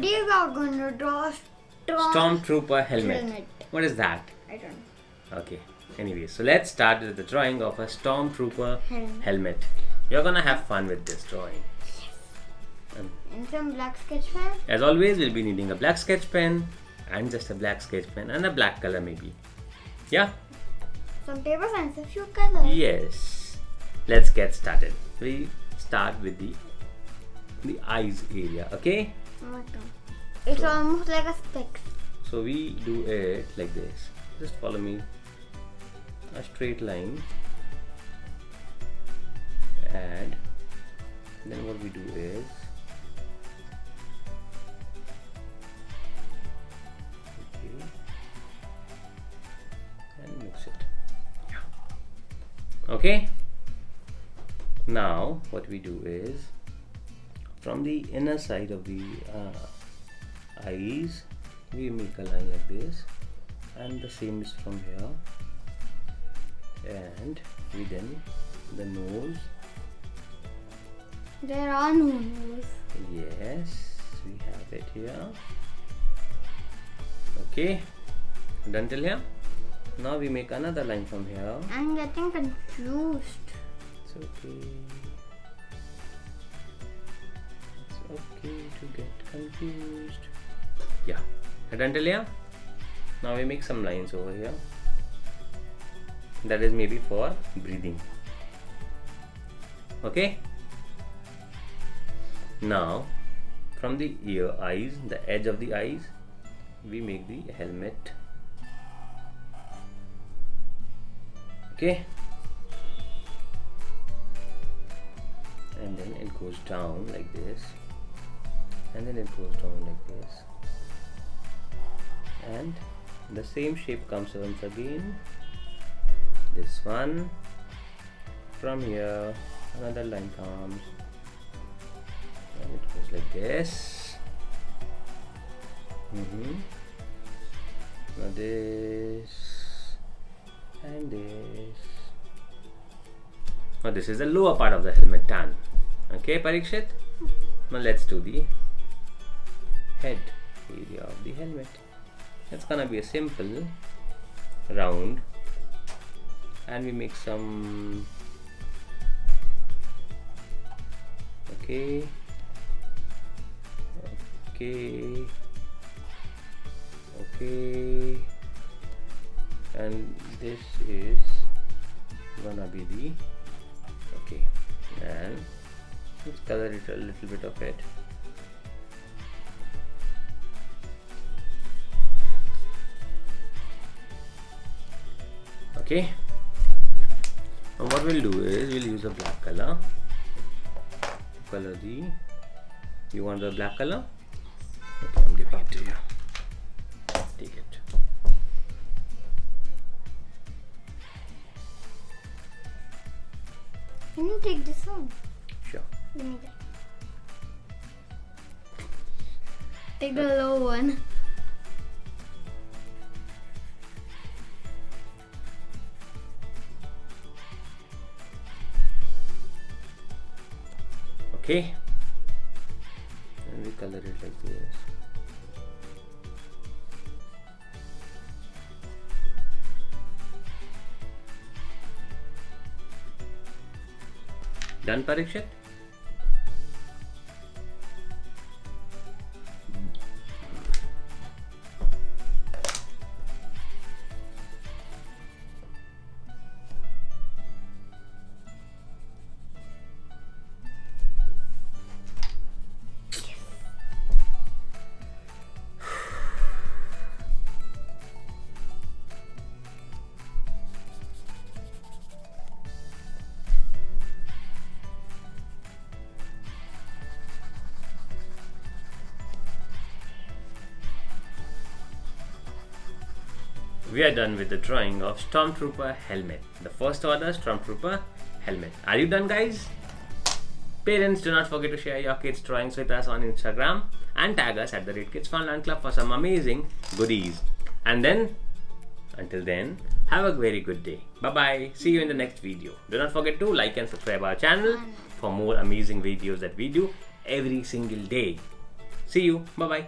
Today we are going to draw Stormtrooper helmet. What is that? I don't know. Okay. Anyway, so let's start with the drawing of a Stormtrooper helmet. You're gonna have fun with this drawing. And some black sketch pen. As always, we'll be needing a black sketch pen and just a black sketch pen and a black color maybe. Yeah? Some papers and a few colors. Yes. Let's get started. We start with the eyes area, okay? It's almost like a specs. So we do it like this. Just follow me. A straight line. And then what we do is and mix it. Yeah. Okay. Now what we do is from the inner side of the eyes we make a line like this, and the same is from here, and we then the nose. There are no nose. Yes, we have it here. Okay, done till here. Now we make another line from here. I'm getting confused. It's okay. It's okay to get confused. Yeah, done till here. Now we make some lines over here. That is maybe for breathing. Okay. Now from the eyes, the edge of the eyes, we make the helmet. Okay, and then it goes down like this, and then it goes down like this, and the same shape comes once again. This one, from here another line comes, and it goes like this. Now this and this. Now this is the lower part of the helmet done. Okay, Parikshet? Now let's do the head area of the helmet. It's gonna be a simple round, and we make some. Okay, and this is gonna be the and let's color it a little bit of it. Okay, and what we'll do is we'll use a black color to color the. You want the black color? Okay, I'm giving it to you. Take it. Can you take this one? Sure. Give me that. Take the low one. Okay, and we color it like this. Done, Parikshet? We are done with the drawing of Stormtrooper helmet. The first order Stormtrooper helmet. Are you done, guys? Parents, do not forget to share your kids' drawings with us on Instagram and tag us at @KidsFunland Club for some amazing goodies. And then, until then, have a very good day. Bye-bye. See you in the next video. Do not forget to like and subscribe our channel for more amazing videos that we do every single day. See you. Bye bye.